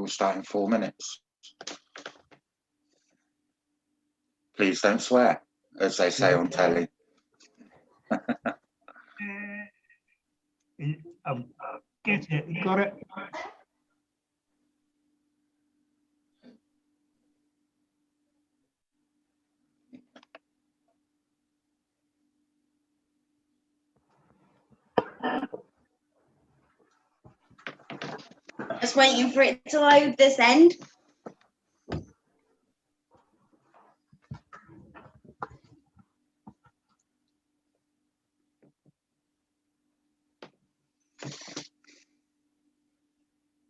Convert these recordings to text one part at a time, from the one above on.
start in 4 minutes. Please don't swear, as they say on telly. Get it, got it. Just waiting for it to load this end.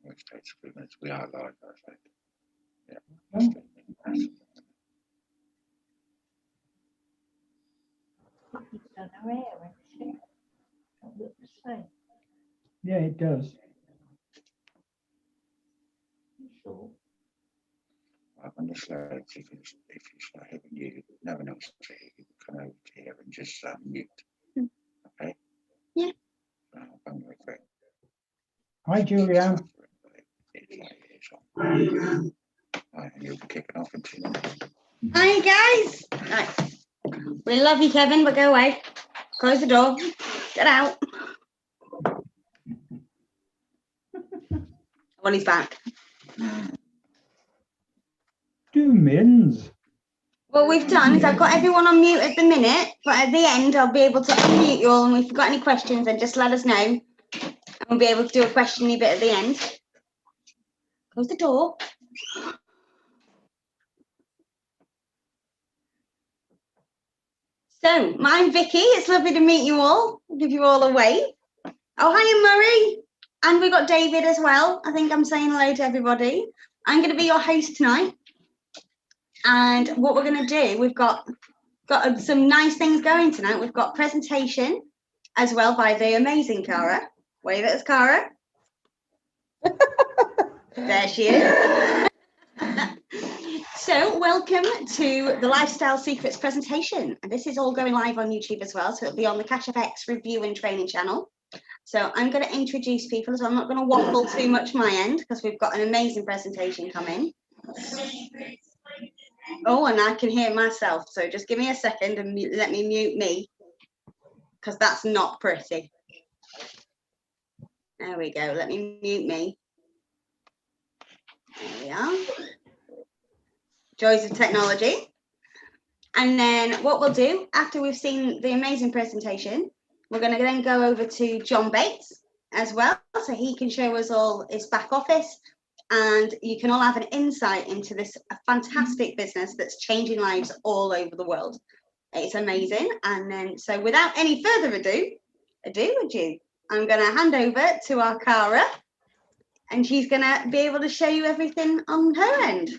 Which takes 3 minutes. We are live, I think. Yeah. Yeah, it does. On the slides, if you start hitting you, no one else will hear you. Come over here and just mute. Okay? Yeah. Hi, Julia. Right, and you'll be kicking off in 2 minutes. Hi, guys. Right. We love you, Kevin, but go away. Close the door. Get out. Well, he's back. Do mins. What we've done is I've got everyone on mute at the minute, but at the end I'll be able to unmute you all, and if you've got any questions, then just let us know, and we'll be able to do a question-y bit at the end. Close the door. So, I'm Vicky. It's lovely to meet you all. I'll give you all a wave. Oh, hiya, Murray. And we've got David as well. I think I'm saying hello to everybody. I'm going to be your host tonight. And what we're going to do, we've got some nice things going tonight. We've got presentation as well by the amazing Cara. Wave at us, Cara. There she is. So welcome to the Lifestyle Secrets presentation. And this is all going live on YouTube as well. So it'll be on the Cash FX review and training channel. So I'm going to introduce people. So I'm not going to waffle too much my end because we've got an amazing presentation coming. Oh, and I can hear myself. So just give me a second and let me mute me because that's not pretty. There we go. Let me mute me. There we are. Joys of technology. And then what we'll do after we've seen the amazing presentation, we're going to then go over to John Bates as well, so he can show us all his back office, and you can all have an insight into this fantastic business that's changing lives all over the world. It's amazing. And then, so without any further ado, I'm going to hand over to our Cara, and she's going to be able to show you everything on her end.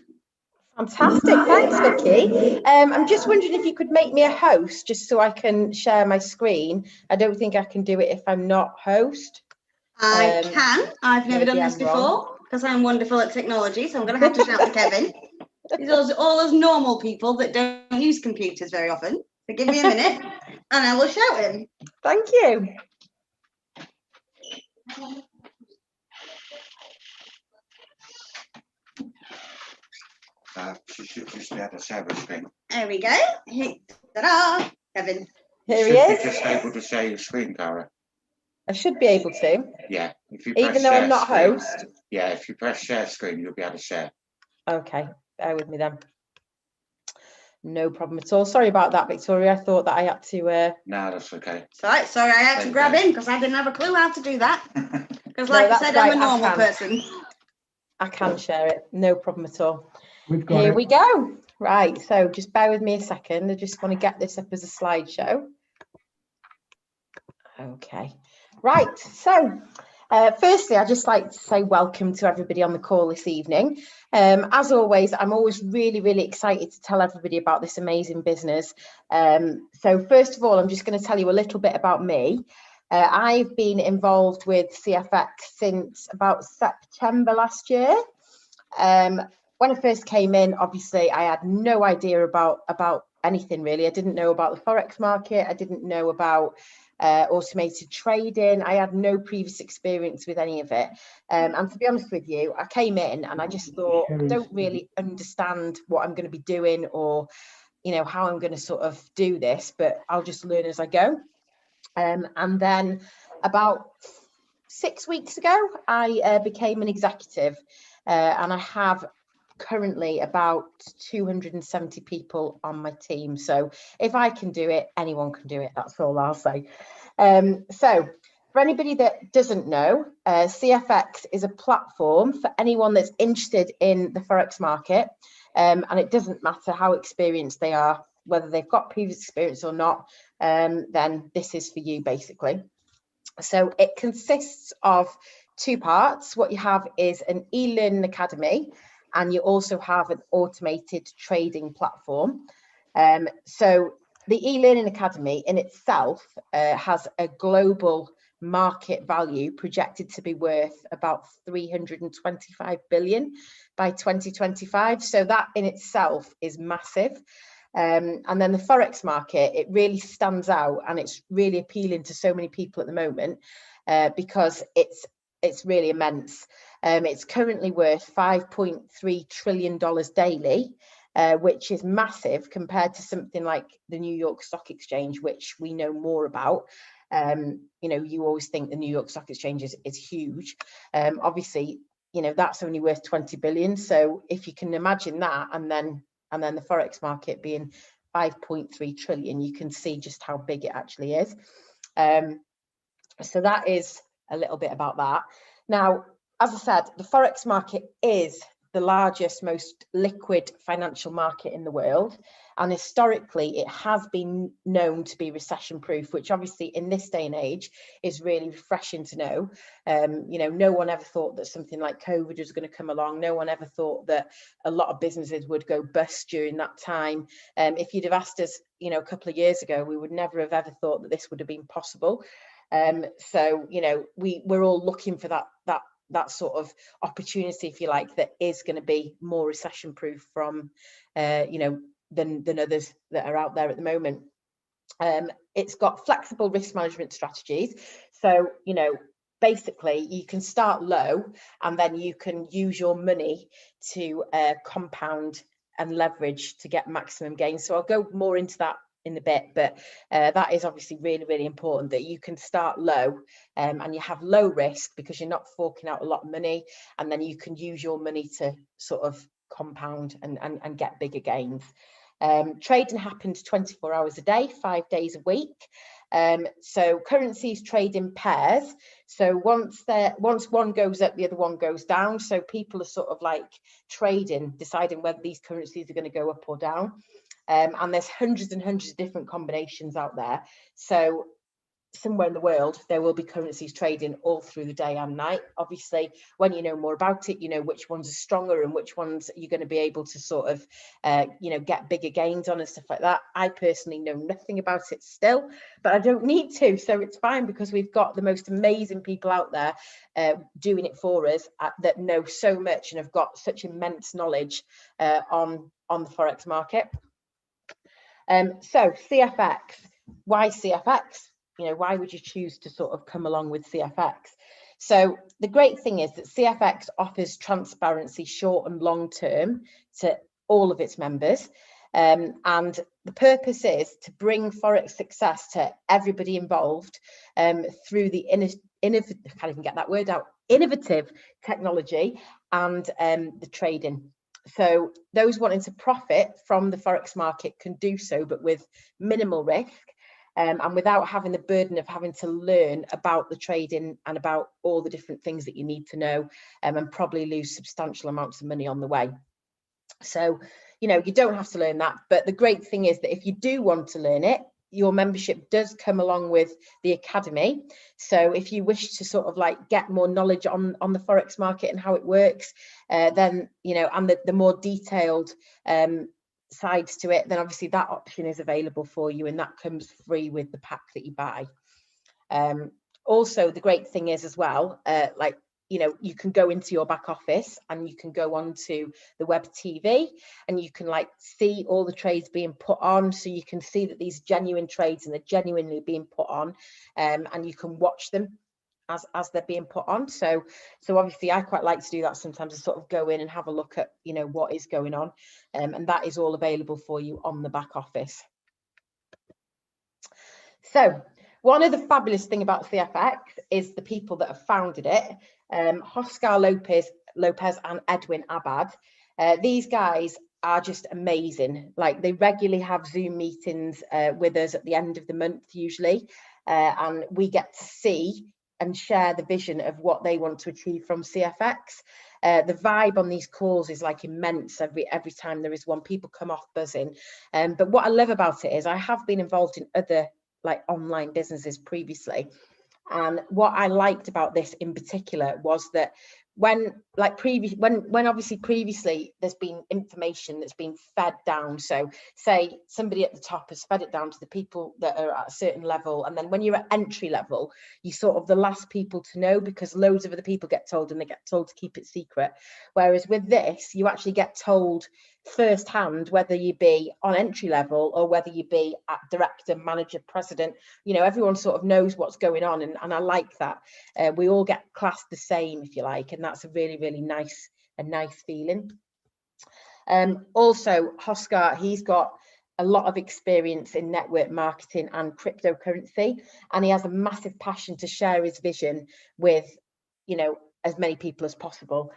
Fantastic, thanks Vicky. I'm just wondering if you could make me a host just so I can share my screen. I don't think I can do it if I'm not host. I can. I've never done this before because I'm wonderful at technology, so I'm going to have to shout to Kevin. These are all those normal people that don't use computers very often. So give me a minute and I will shout him. Thank you. She should just be able to share the screen. There we go. Ta-da! Kevin. Here he is. You're just able to share your screen, Cara. I should be able to. Yeah. If you even though I'm not host. Yeah, if you press share screen, you'll be able to share. Okay, bear with me then. No problem at all. Sorry about that, Victoria. I thought that I had to. No, that's okay. Sorry, I had to grab in because I didn't have a clue how to do that. Because, like I said, I'm a normal person. I can share it. No problem at all. Here we go. Right, so just bear with me a second. I just want to get this up as a slideshow. Okay. Right, so firstly, I'd just like to say welcome to everybody on the call this evening. As always, I'm always really excited to tell everybody about this amazing business. So first of all, I'm just going to tell you a little bit about me. I've been involved with CFX since about September last year. When I first came in, obviously, I had no idea about anything really. I didn't know about the Forex market. I didn't know about automated trading. I had no previous experience with any of it. And to be honest with you, I came in and I just thought, I don't really understand what I'm going to be doing, or, you know, how I'm going to sort of do this, but I'll just learn as I go. And then about 6 weeks ago, I became an executive, and I have currently about 270 people on my team. So if I can do it, anyone can do it. That's all I'll say. So for anybody that doesn't know, CFX is a platform for anyone that's interested in the Forex market. And it doesn't matter how experienced they are, whether they've got previous experience or not, then this is for you basically. So it consists of two parts. What you have is an e-learning academy, and you also have an automated trading platform. So the e-learning academy in itself has a global market value projected to be worth about 325 billion by 2025. So that in itself is massive. And then the Forex market, it really stands out, and it's really appealing to so many people at the moment because it's really immense. It's currently worth $5.3 trillion daily, which is massive compared to something like the New York Stock Exchange, which we know more about. You know, you always think the New York Stock Exchange is huge. Obviously, you know, that's only worth 20 billion. So if you can imagine that, and then the Forex market being 5.3 trillion, you can see just how big it actually is. So that is a little bit about that. Now, as I said, the Forex market is the largest, most liquid financial market in the world. And historically, it has been known to be recession proof, which obviously in this day and age is really refreshing to know. You know, no one ever thought that something like COVID was going to come along. No one ever thought that a lot of businesses would go bust during that time. If you'd have asked us, you know, a couple of years ago, we would never have ever thought that this would have been possible. So, you know, we're all looking for that sort of opportunity, if you like, that is going to be more recession proof from, you know, than others that are out there at the moment. It's got flexible risk management strategies. So, you know, basically you can start low and then you can use your money to compound and leverage to get maximum gains. So I'll go more into that in a bit, but that is obviously really, really important, that you can start low and you have low risk because you're not forking out a lot of money, and then you can use your money to sort of compound and get bigger gains. Trading happens 24 hours a day, 5 days a week. So currencies trade in pairs. So once one goes up, the other one goes down. So people are sort of like trading, deciding whether these currencies are going to go up or down. And there's hundreds and hundreds of different combinations out there. So somewhere in the world, there will be currencies trading all through the day and night. Obviously, when you know more about it, you know which ones are stronger and which ones you're going to be able to sort of, you know, get bigger gains on and stuff like that. I personally know nothing about it still, but I don't need to. So it's fine because we've got the most amazing people out there doing it for us that know so much and have got such immense knowledge on the Forex market. So CFX, why CFX? You know, why would you choose to sort of come along with CFX? So the great thing is that CFX offers transparency short and long term to all of its members. And the purpose is to bring Forex success to everybody involved through the innovative, I can't even get that word out, innovative technology and the trading. So those wanting to profit from the Forex market can do so, but with minimal risk and without having the burden of having to learn about the trading and about all the different things that you need to know and probably lose substantial amounts of money on the way. So, you know, you don't have to learn that. But the great thing is that if you do want to learn it, your membership does come along with the academy. So if you wish to sort of like get more knowledge on the Forex market and how it works, then, you know, and the more detailed sides to it, then obviously that option is available for you, and that comes free with the pack that you buy. Also, the great thing is as well, like you know, you can go into your back office and you can go onto the web TV and you can like see all the trades being put on. So you can see that these genuine trades and they're genuinely being put on, and you can watch them as they're being put on. So obviously I quite like to do that sometimes, to sort of go in and have a look at, you know, what is going on, and that is all available for you on the back office. So one of the fabulous thing about CFX is the people that have founded it, Oscar Lopez and Edwin Abad. These guys are just amazing. Like, they regularly have Zoom meetings with us at the end of the month usually, and we get to see and share the vision of what they want to achieve from CFX. The vibe on these calls is like immense every time there is one. People come off buzzing. But what I love about it is I have been involved in other like online businesses previously, and what I liked about this in particular was that when obviously previously there's been information that's been fed down, so say somebody at the top has fed it down to the people that are at a certain level, and then when you're at entry level, you're sort of the last people to know, because loads of other people get told, and they get told to keep it secret. Whereas with this, you actually get told firsthand, whether you be on entry level or whether you be at director, manager, president, you know, everyone sort of knows what's going on, and I like that. We all get classed the same, if you like, and that's a really, really nice feeling. Also, Oscar, he's got a lot of experience in network marketing and cryptocurrency, and he has a massive passion to share his vision with, you know, as many people as possible.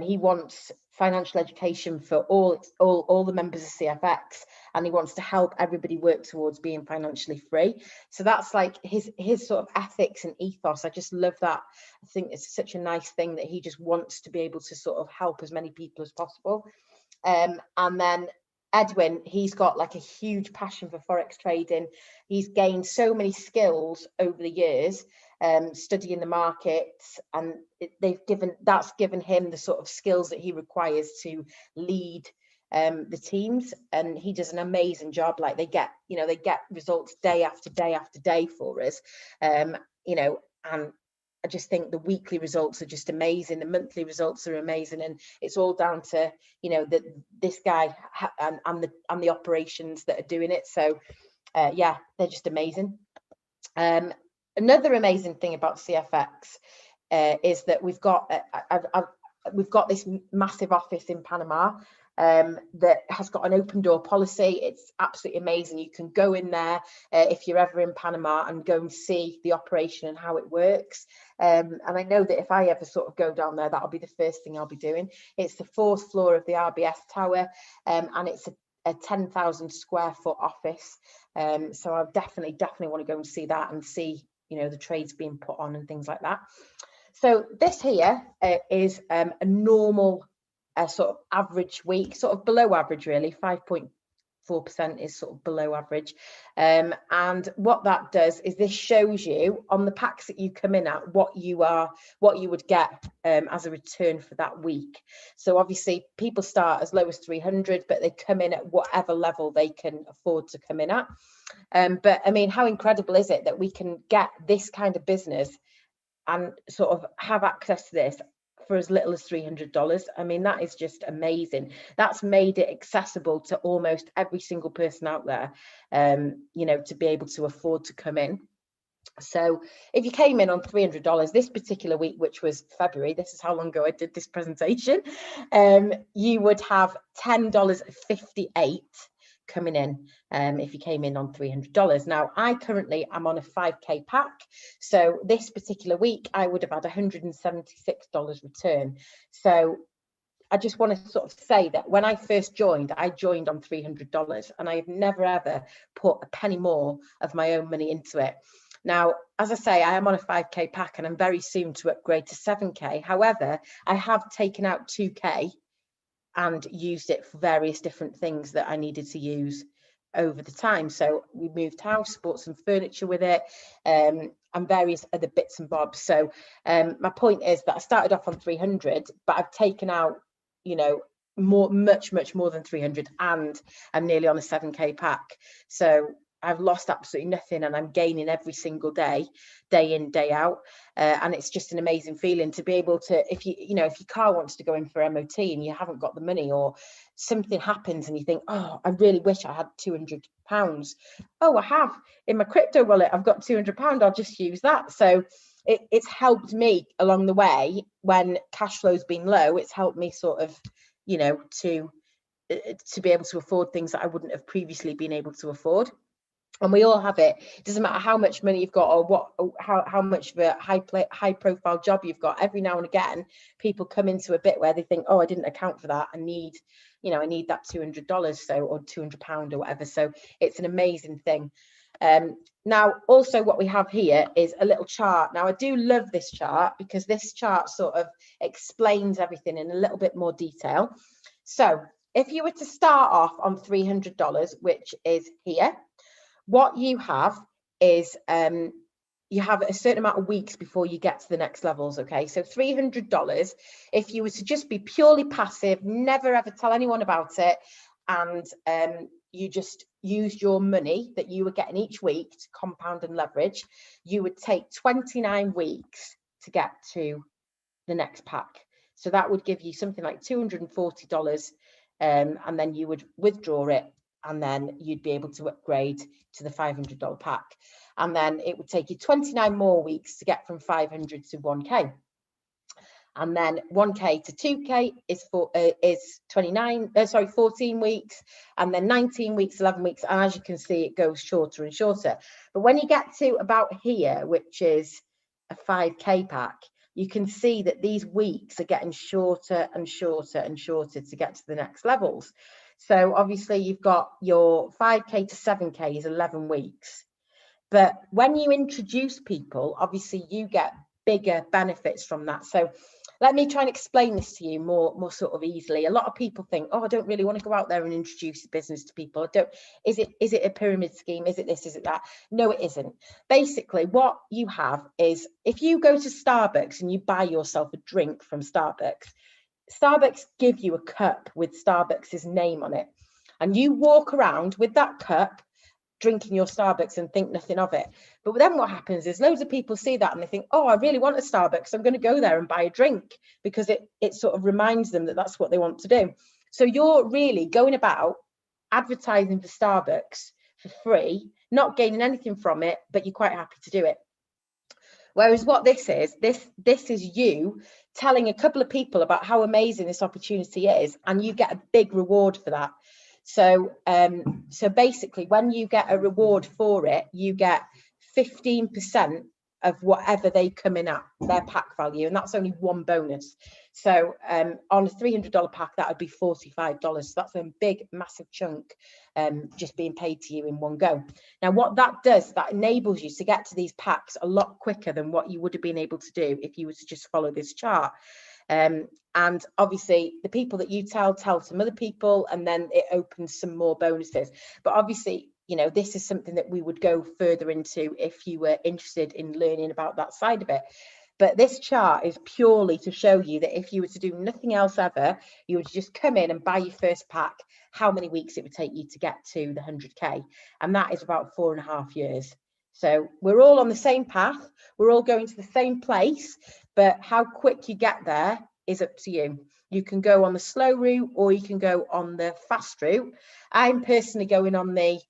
He wants financial education for all the members of CFX, and he wants to help everybody work towards being financially free. So that's like his sort of ethics and ethos. I just love that. I think it's such a nice thing that he just wants to be able to sort of help as many people as possible. And then Edwin, he's got like a huge passion for Forex trading. He's gained so many skills over the years, studying the markets, and that's given him the sort of skills that he requires to lead the teams, and he does an amazing job. Like, they get results day after day after day for us, you know, and I just think the weekly results are just amazing. The monthly results are amazing, and it's all down to, you know, this guy and the operations that are doing it. So yeah, they're just amazing. Another amazing thing about CFX is that we've got this massive office in Panama that has got an open door policy. It's absolutely amazing. You can go in there if you're ever in Panama and go and see the operation and how it works. And I know that if I ever sort of go down there, that'll be the first thing I'll be doing. It's the 4th floor of the RBS Tower, and it's a 10,000 square foot office. So I definitely want to go and see that and see, you know, the trades being put on and things like that. So this here is a normal sort of average week, sort of below average really. 5.4% is sort of below average, and what that does is this shows you on the packs that you come in at what you would get as a return for that week. So obviously people start as low as 300, but they come in at whatever level they can afford to come in at. But I mean, how incredible is it that we can get this kind of business and sort of have access to this for as little as $300? I mean, that is just amazing. That's made it accessible to almost every single person out there, you know, to be able to afford to come in. So if you came in on $300 this particular week, which was February, this is how long ago I did this presentation, you would have $10.58 coming in if you came in on $300. Now, I currently am on a 5k pack, so this particular week I would have had $176 return. So I just want to sort of say that when I first joined, I joined on $300, and I have never ever put a penny more of my own money into it. Now, as I say, I am on a 5k pack, and I'm very soon to upgrade to 7k. However, I have taken out 2k and used it for various different things that I needed to use over the time. So we moved house, bought some furniture with it, and various other bits and bobs. So my point is that I started off on 300, but I've taken out, you know, much more than 300, and I'm nearly on a 7k pack. So I've lost absolutely nothing, and I'm gaining every single day, day in, day out. And it's just an amazing feeling to be able to, if your car wants to go in for MOT and you haven't got the money, or something happens and you think, oh, I really wish I had £200. Oh, I have in my crypto wallet, I've got £200. I'll just use that. So it's helped me along the way when cash flow's been low. It's helped me sort of, to be able to afford things that I wouldn't have previously been able to afford. And we all have it. It doesn't matter how much money you've got, or how much of a high profile job you've got. Every now and again, people come into a bit where they think, oh, I didn't account for that. I need that $200, so, or £200 or whatever. So it's an amazing thing. Now, also what we have here is a little chart. Now, I do love this chart because this chart sort of explains everything in a little bit more detail. So if you were to start off on $300, which is here, what you have is you have a certain amount of weeks before you get to the next levels. Okay, so $300, if you were to just be purely passive, never ever tell anyone about it, and you just used your money that you were getting each week to compound and leverage, you would take 29 weeks to get to the next pack. So that would give you something like $240, and then you would withdraw it, and then you'd be able to upgrade to the $500 pack. And then it would take you 29 more weeks to get from 500 to 1K. And then 1K to 2K is 14 weeks, and then 19 weeks, 11 weeks. And as you can see, it goes shorter and shorter. But when you get to about here, which is a 5K pack, you can see that these weeks are getting shorter and shorter and shorter to get to the next levels. So obviously you've got your 5K to 7K is 11 weeks. But when you introduce people, obviously you get bigger benefits from that. So let me try and explain this to you more sort of easily. A lot of people think, oh, I don't really want to go out there and introduce a business to people. Is it a pyramid scheme? Is it this? Is it that? No, it isn't. Basically, what you have is, if you go to Starbucks and you buy yourself a drink from Starbucks, Starbucks give you a cup with Starbucks' name on it, and you walk around with that cup drinking your Starbucks and think nothing of it. But then what happens is loads of people see that and they think, oh, I really want a Starbucks, I'm going to go there and buy a drink, because it sort of reminds them that that's what they want to do. So you're really going about advertising for Starbucks for free, not gaining anything from it, but you're quite happy to do it. Whereas what this is you telling a couple of people about how amazing this opportunity is, and you get a big reward for that. So basically, when you get a reward for it, you get 15% of whatever they come in at their pack value, and that's only one bonus. So on a $300 pack, that would be $45. So that's a big, massive chunk just being paid to you in one go. Now, what that does, that enables you to get to these packs a lot quicker than what you would have been able to do if you were to just follow this chart. And obviously the people that you tell some other people, and then it opens some more bonuses. But obviously, this is something that we would go further into if you were interested in learning about that side of it. But this chart is purely to show you that if you were to do nothing else ever, you would just come in and buy your first pack, how many weeks it would take you to get to the 100K. And that is about 4.5 years. So we're all on the same path. We're all going to the same place, but how quick you get there is up to you. You can go on the slow route or you can go on the fast route. I'm personally going on the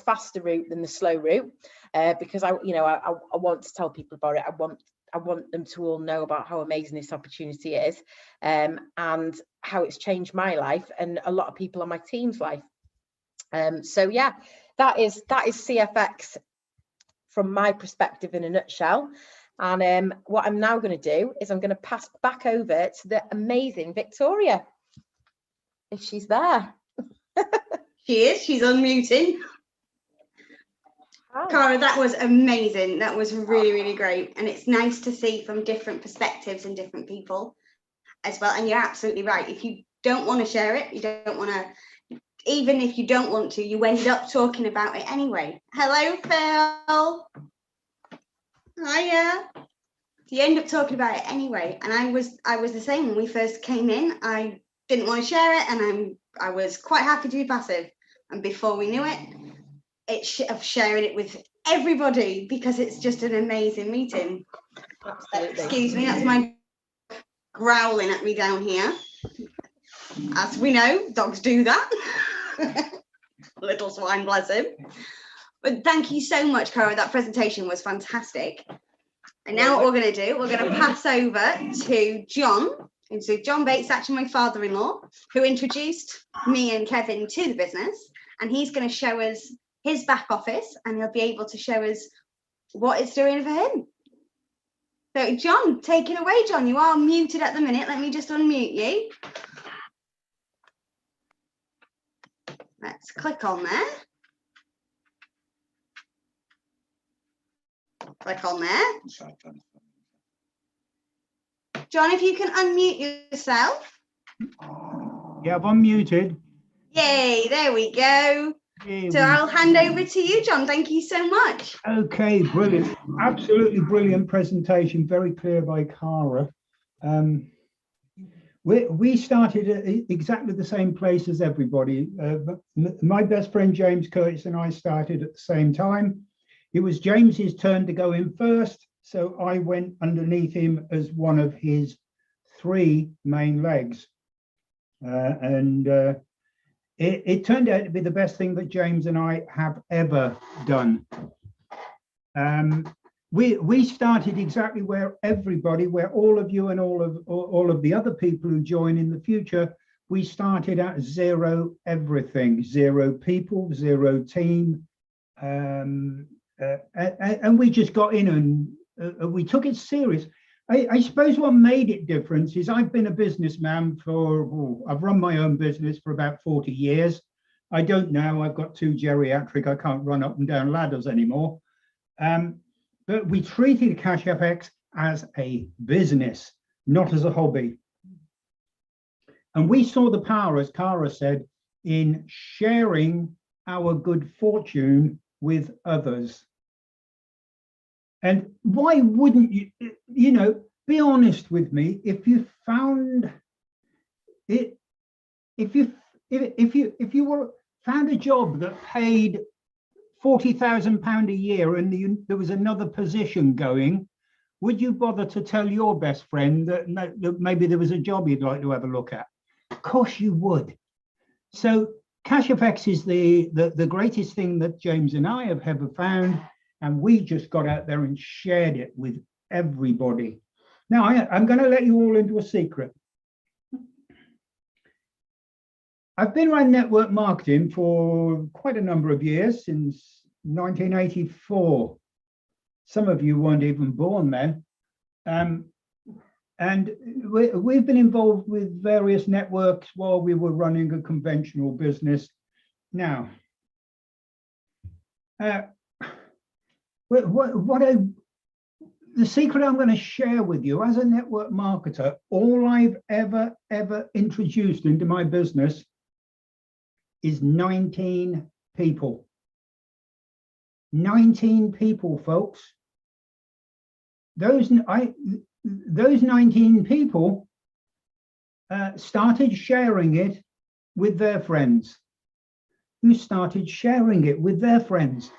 faster route than the slow route, because I want to tell people about it. I want them to all know about how amazing this opportunity is, and how it's changed my life and a lot of people on my team's life. So yeah, that is CFX from my perspective in a nutshell. And what I'm now going to do is I'm going to pass back over to the amazing Victoria, if she's there. She is. She's unmuting. Hi. Cara, that was amazing. That was really, really great. And it's nice to see from different perspectives and different people as well. And you're absolutely right. If you don't want to share it, you don't want to, even if you don't want to, you end up talking about it anyway. Hello, Phil. Hiya. You end up talking about it anyway. And I was the same when we first came in. I didn't want to share it, and I was quite happy to be passive. And before we knew it, of sharing it with everybody because it's just an amazing meeting. Absolutely. Excuse me, that's my growling at me down here. As we know, dogs do that. Little swine, bless him. But thank you so much, Cara. That presentation was fantastic. And now what we're going to do, we're going to pass over to John. And so John Bates, actually my father-in-law, who introduced me and Kevin to the business. And he's going to show us his back office, and he'll be able to show us what it's doing for him. So John, take it away, John. You are muted at the minute. Let me just unmute you. Let's click on there. Click on there. John, if you can unmute yourself. Yeah, I've unmuted. Yay, there we go. Here So I'll hand over to you, John. Thank you so much. Okay, brilliant. Absolutely brilliant presentation. Very clear by Cara. We started at exactly the same place as everybody. My best friend James Curtis and I started at the same time. It was James's turn to go in first, so I went underneath him as one of his 3 main legs. It turned out to be the best thing that James and I have ever done. We started exactly where all of you and all of the other people who join in the future, we started at 0 everything, 0 people, 0 team, and we just got in and we took it serious. I suppose what made it different is I've been a businessman I've run my own business for about 40 years. I don't now, I've got 2 geriatric, I can't run up and down ladders anymore. But we treated Cash FX as a business, not as a hobby. And we saw the power, as Cara said, in sharing our good fortune with others. And why wouldn't you, be honest with me, if you found it, if you found a job that paid £40,000 a year and there was another position going, would you bother to tell your best friend that maybe there was a job you'd like to have a look at? Of course you would. So Cash FX is the greatest thing that James and I have ever found, and we just got out there and shared it with everybody. Now, I'm going to let you all into a secret. I've been around network marketing for quite a number of years, since 1984. Some of you weren't even born then. And we've been involved with various networks while we were running a conventional business. Now, the secret I'm going to share with you as a network marketer, all I've ever introduced into my business is 19 people. 19 people, folks. Those 19 people started sharing it with their friends, who started sharing it with their friends.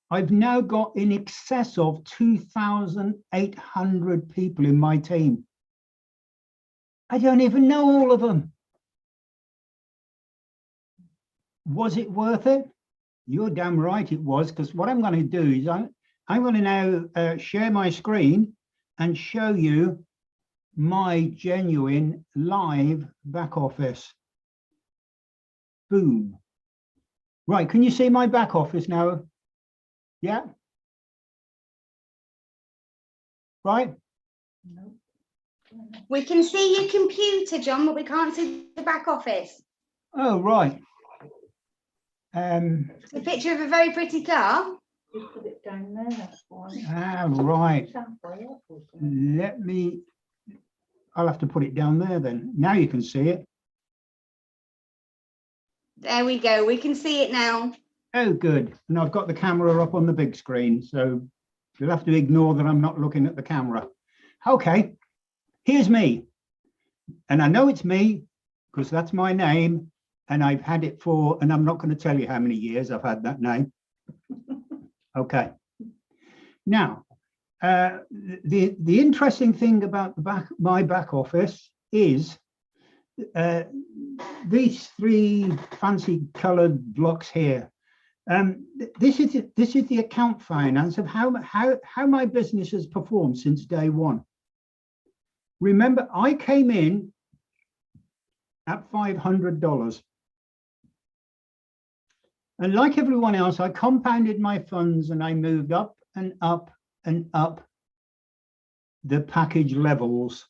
I've now got in excess of 2,800 people in my team. I don't even know all of them. Was it worth it? You're damn right it was, because what I'm going to do is I'm going to now share my screen and show you my genuine live back office. Boom. Right, can you see my back office now? Yeah? Right? We can see your computer, John, but we can't see the back office. Oh, right. It's a picture of a very pretty car. Just put it down there, that's one. Ah, right. I'll have to put it down there then. Now you can see it. There we go. We can see it now. Oh, good. And I've got the camera up on the big screen, so you'll have to ignore that I'm not looking at the camera. Okay, here's me. And I know it's me because that's my name. and I've had it for, and I'm not going to tell you how many years I've had that name. Okay. Now, the interesting thing about my back office is these three fancy colored blocks here. This is the account finance of how my business has performed since day one. Remember, I came in at $500. And like everyone else, I compounded my funds and I moved up and up and up the package levels.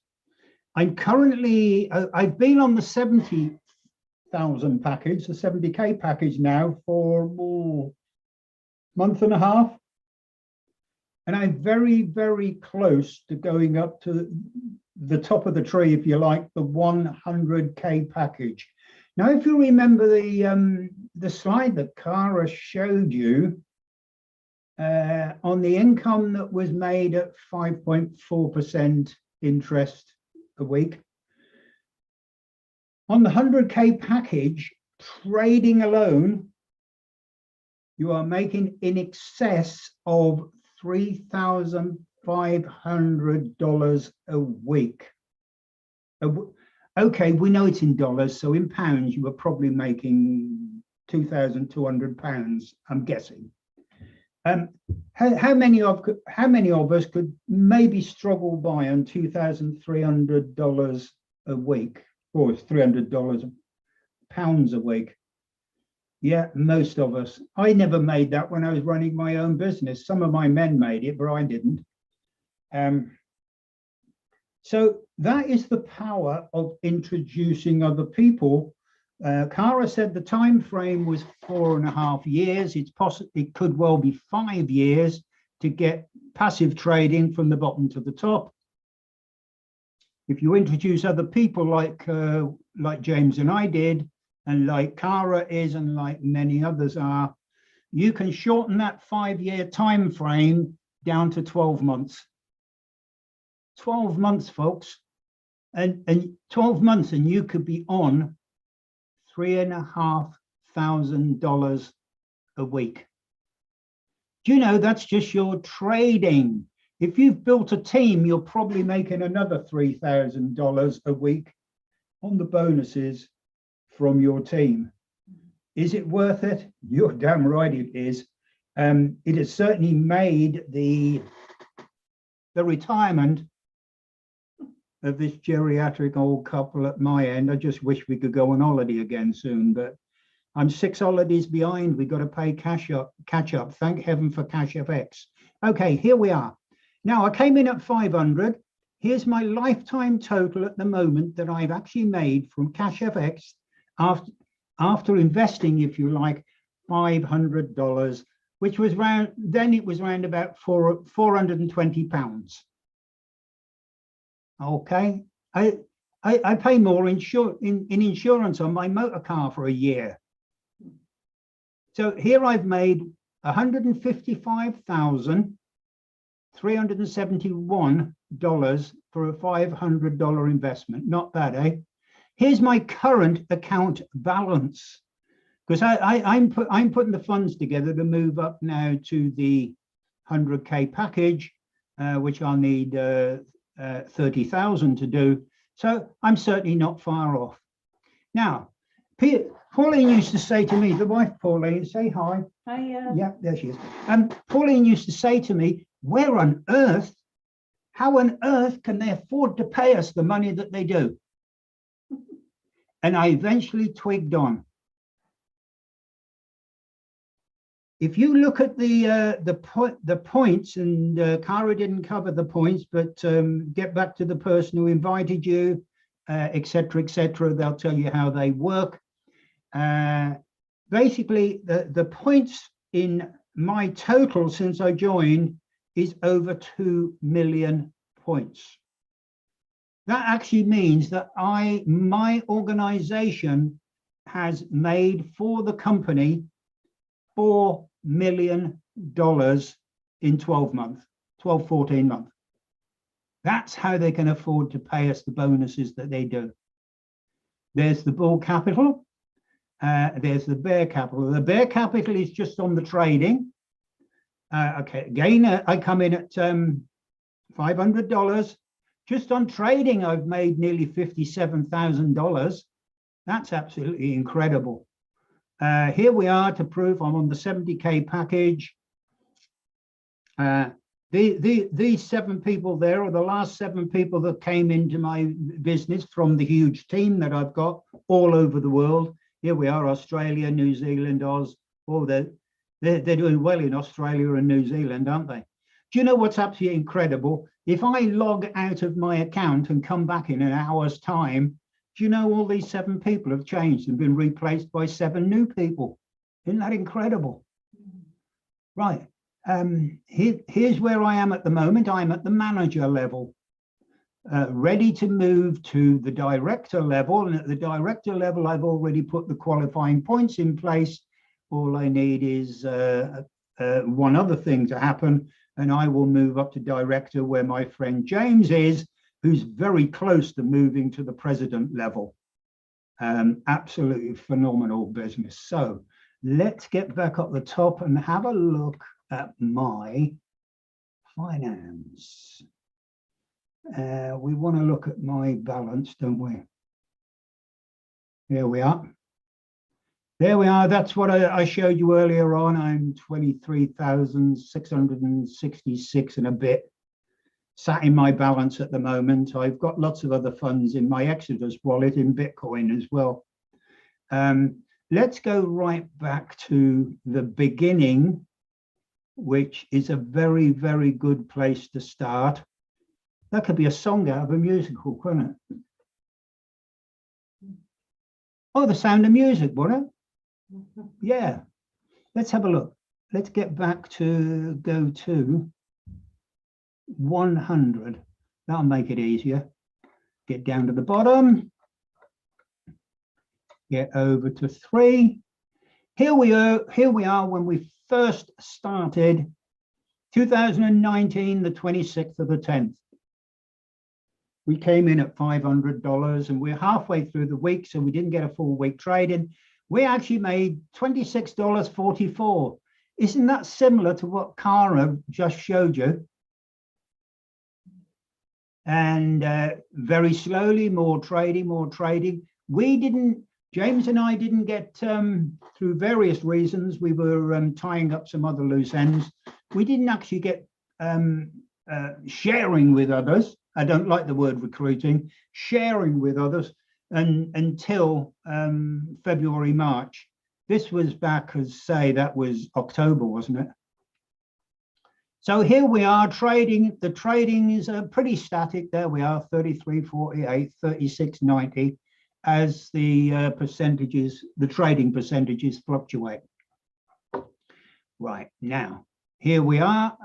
I'm currently, I've been on the 70,000 package, the 70K package now for a month and a half. And I'm very, very close to going up to the top of the tree, if you like, the 100K package. Now, if you remember the slide that Cara showed you on the income that was made at 5.4% interest a week, on the 100K package, trading alone, you are making in excess of $3,500 a week. Okay, we know it's in dollars, so in pounds, you were probably making £2,200, I'm guessing. How many of us could maybe struggle by on $2,300 a week, or $300 pounds a week? Yeah, most of us. I never made that when I was running my own business. Some of my men made it, but I didn't. So that is the power of introducing other people. Cara said the time frame was 4.5 years. It's possible it could well be 5 years to get passive trading from the bottom to the top. If you introduce other people like James and I did, and like Cara is, and like many others are, you can shorten that 5-year time frame down to 12 months. 12 months, folks, and 12 months, and you could be on $3,500 a week. Do you know that's just your trading? If you've built a team, you're probably making another $3,000 a week on the bonuses from your team. Is it worth it? You're damn right it is. It has certainly made the retirement of this geriatric old couple at my end. I just wish we could go on holiday again soon, but I'm 6 holidays behind. We've got to pay catch up. Thank heaven for Cash FX. Okay, here we are. Now, I came in at 500. Here's my lifetime total at the moment that I've actually made from Cash FX after investing, if you like, $500, which was then it was around about £420. Okay, I pay more in insurance on my motor car for a year. So here I've made $155,371 for a $500 investment. Not bad, eh? Here's my current account balance, because I'm putting the funds together to move up now to the 100K package, which I'll need 30,000 to do. So I'm certainly not far off. Now, Pauline used to say to me, the wife Pauline, say hi. Hi. Yeah, there she is. Pauline used to say to me, how on earth can they afford to pay us the money that they do? And I eventually twigged on. If you look at the points, and Cara didn't cover the points, but get back to the person who invited you, etc., etc. They'll tell you how they work. Basically, the points in my total since I joined is over 2 million points. That actually means that my organization has made for the company $4 million in 12 months, 14 months. That's how they can afford to pay us the bonuses that they do. There's the bull capital. There's the bare capital. The bare capital is just on the trading. Okay, again, I come in at $500. Just on trading, I've made nearly $57,000. That's absolutely incredible. Here we are to prove I'm on the 70K package. These 7 people there are the last 7 people that came into my business from the huge team that I've got all over the world. Here we are, Australia, New Zealand, Oz. Oh, they're doing well in Australia and New Zealand, aren't they? Do you know what's absolutely incredible? If I log out of my account and come back in an hour's time, do you know all these 7 people have changed and been replaced by 7 new people? Isn't that incredible? Right. Here's where I am at the moment. I'm at the manager level, ready to move to the director level. And at the director level, I've already put the qualifying points in place. All I need is one other thing to happen, and I will move up to director where my friend James is, who's very close to moving to the president level. Absolutely phenomenal business. So let's get back up the top and have a look at my finance. We want to look at my balance, don't we? Here we are. There we are. That's what I showed you earlier on. I'm 23,666 and a bit sat in my balance at the moment. I've got lots of other funds in my Exodus wallet in Bitcoin as well. Let's go right back to the beginning, which is a very, very good place to start. That could be a song out of a musical, couldn't it? Oh, The Sound of Music, wouldn't it? Yeah. Let's have a look. Let's get back to go to 100. That'll make it easier. Get down to the bottom. Get over to 3. Here we are when we first started, 2019, the 26th of the 10th. We came in at $500 and we're halfway through the week, so we didn't get a full week trading. We actually made $26.44. Isn't that similar to what Cara just showed you? And very slowly, more trading, more trading. James and I didn't get, through various reasons, we were tying up some other loose ends. We didn't actually get sharing with others. I don't like the word recruiting, sharing with others until February, March. This was back, as say, that was October, wasn't it? So here we are trading. The trading is pretty static. There we are, 33.48, 36.90. As the percentages, the trading percentages fluctuate. Right, now, here we are.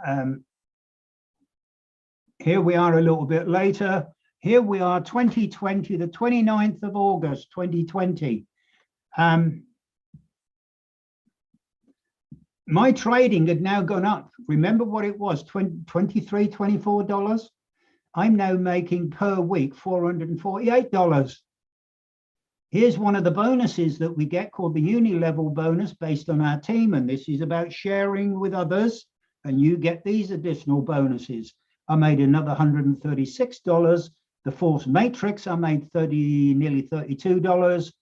Here we are a little bit later. Here we are, 2020, the 29th of August, 2020. My trading had now gone up. Remember what it was, $23, $24? I'm now making per week $448. Here's one of the bonuses that we get called the uni-level bonus based on our team. And this is about sharing with others. And you get these additional bonuses. I made another $136. The force matrix, I made nearly $32.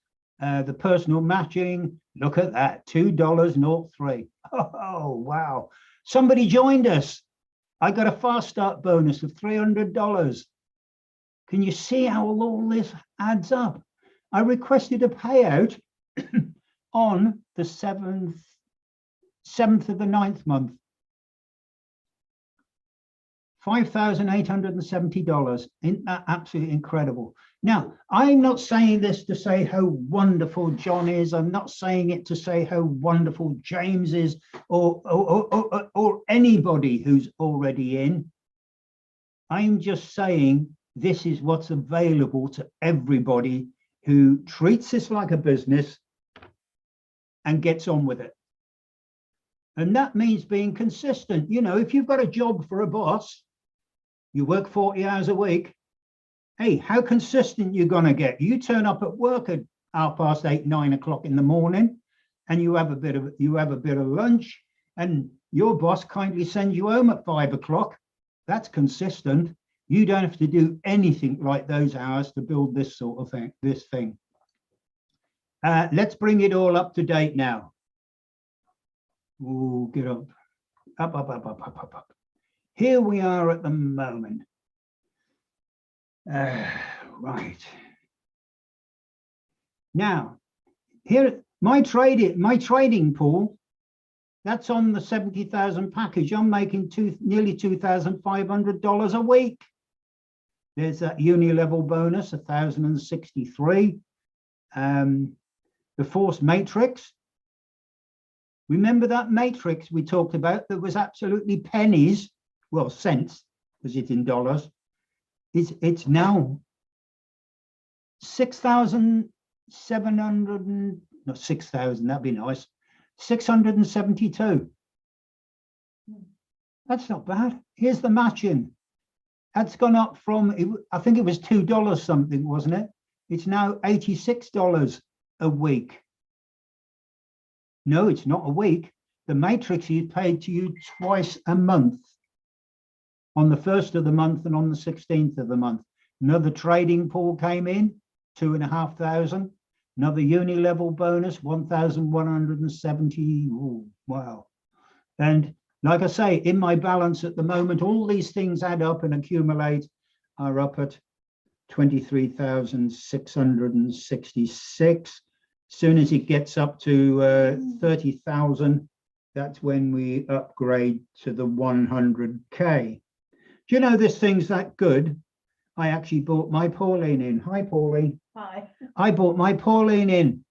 The personal matching, look at that, $2.03. Oh, wow. Somebody joined us. I got a fast start bonus of $300. Can you see how all this adds up? I requested a payout on the 7th of the 9th month. $5,870. Isn't that absolutely incredible? Now, I'm not saying this to say how wonderful John is. I'm not saying it to say how wonderful James is or anybody who's already in. I'm just saying this is what's available to everybody who treats this like a business and gets on with it. And that means being consistent. You know, if you've got a job for a boss, you work 40 hours a week, hey, how consistent you're going to get? You turn up at work at 8:30, 9 o'clock in the morning, and you have a bit of lunch, and your boss kindly sends you home at 5 o'clock. That's consistent. You don't have to do anything like those hours to build this sort of thing. Let's bring it all up to date now. Ooh, get up. Up. Here we are at the moment. Right. Now, here my trading pool, that's on the 70,000 package. I'm making nearly $2,500 a week. There's that uni-level bonus, 1,063. The force matrix. Remember that matrix we talked about that was absolutely pennies, well, cents, was it in dollars? It's now 6,700, not 6,000, that'd be nice, 672. That's not bad. Here's the matching. That's gone up from, I think it was $2 something, wasn't it? It's now $86 a week. No, it's not a week. The matrix is paid to you twice a month, on the 1st of the month and on the 16th of the month. Another trading pool came in, 2,500. Another uni-level bonus, 1,170. Ooh, wow. And like I say, in my balance at the moment, all these things add up and accumulate, are up at 23,666. Soon as it gets up to 30,000, that's when we upgrade to the 100K. Do you know this thing's that good? I actually bought my Pauline in. Hi, Pauline. Hi. I bought my Pauline in,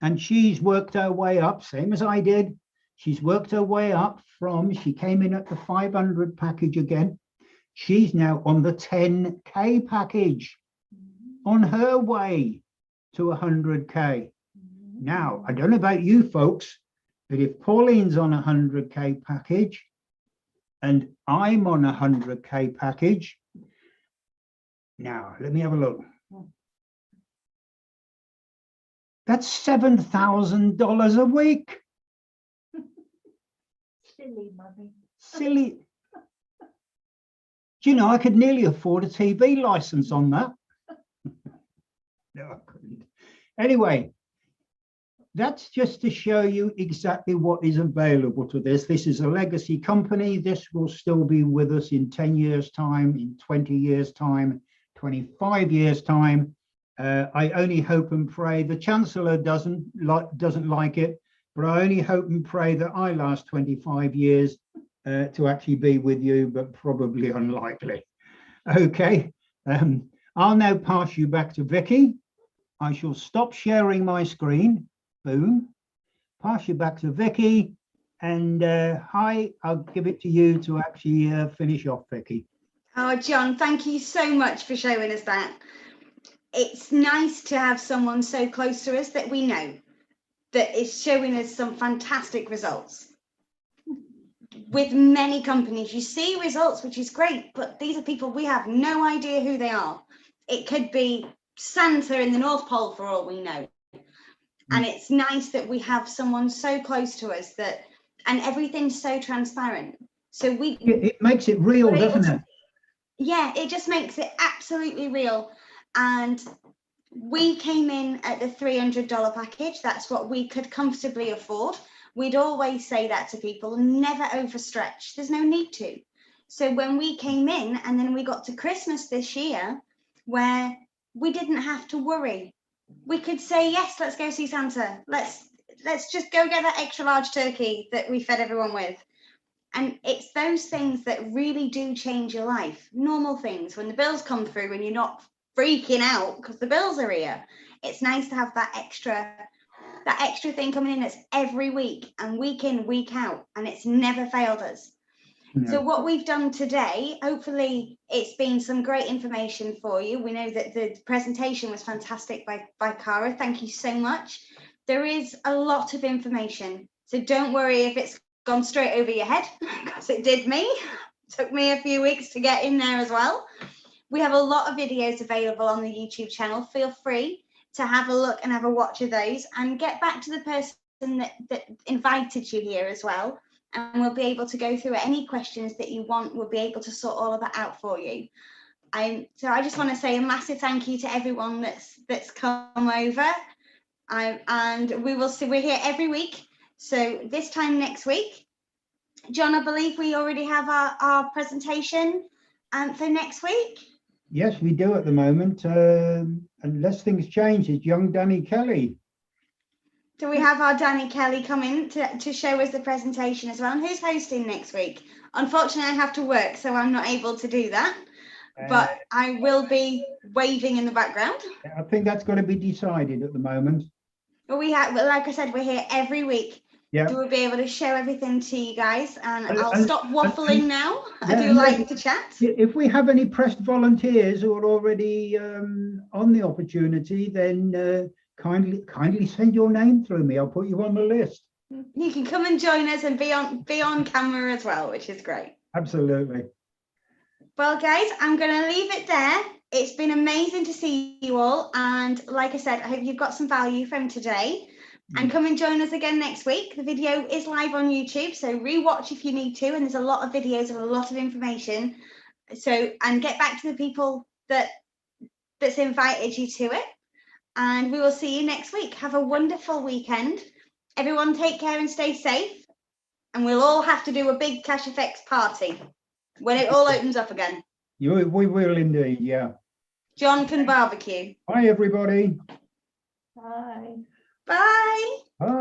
and she's worked her way up, same as I did. She's worked her way up from, she came in at the 500 package again. She's now on the 10K package, on her way to 100K. Now, I don't know about you folks, but if Pauline's on a 100K package and I'm on a 100K package, now let me have a look. That's $7,000 a week. Silly money. Silly. Do you know, I could nearly afford a TV license on that. No, I couldn't. Anyway, that's just to show you exactly what is available to this. This is a legacy company. This will still be with us in 10 years' time, in 20 years' time, 25 years' time. I only hope and pray, the Chancellor doesn't like it, but I only hope and pray that I last 25 years to actually be with you, but probably unlikely. Okay, I'll now pass you back to Vicky. I shall stop sharing my screen. Boom. Pass you back to Vicky. And hi, I'll give it to you to actually finish off, Vicky. Oh, John, thank you so much for showing us that. It's nice to have someone so close to us that we know that is showing us some fantastic results. With many companies, you see results, which is great, but these are people we have no idea who they are. It could be Santa in the North Pole for all we know. And it's nice that we have someone so close to us that, and everything's so transparent. So it makes it real, doesn't it? Yeah, it just makes it absolutely real. And we came in at the $300 package. That's what we could comfortably afford. We'd always say that to people, never overstretch. There's no need to. So when we came in and then we got to Christmas this year, where we didn't have to worry. We could say, yes, let's go see Santa. Let's just go get that extra large turkey that we fed everyone with. And it's those things that really do change your life. Normal things, when the bills come through and you're not freaking out because the bills are here. It's nice to have that extra thing coming in. That's every week and week in, week out, and it's never failed us. No. So what we've done today, hopefully it's been some great information for you. We know that the presentation was fantastic by Cara. Thank you so much. There is a lot of information, so don't worry if it's gone straight over your head, because it did me. It took me a few weeks to get in there as well. We have a lot of videos available on the YouTube channel. Feel free to have a look and have a watch of those, and get back to the person that invited you here as well. And we'll be able to go through any questions that you want. We'll be able to sort all of that out for you. So I just want to say a massive thank you to everyone that's come over. And we will see, we're here every week. So this time next week, John, I believe we already have our presentation for next week. Yes, we do at the moment. Unless things change, it's young Danny Kelly. So we have our Danny Kelly coming to show us the presentation as well. And who's hosting next week? Unfortunately, I have to work, so I'm not able to do that. But I will be waving in the background. I think that's got to be decided at the moment. But like I said, we're here every week. Yeah. We'll be able to show everything to you guys. And I'll stop waffling now. Yeah, I do like to chat. If we have any pressed volunteers who are already on the opportunity, then kindly send your name through me. I'll put you on the list. You can come and join us and be on camera as well, which is great. Absolutely. Well, guys, I'm going to leave it there. It's been amazing to see you all. And like I said, I hope you've got some value from today. And come and join us again next week. The video is live on YouTube, so rewatch if you need to. And there's a lot of videos and a lot of information. And get back to the people that's invited you to it. And we will see you next week. Have a wonderful weekend. Everyone take care and stay safe. And we'll all have to do a big Cash FX party when it all opens up again. We will indeed, yeah. John can barbecue. Bye, everybody. Bye. Bye. Bye.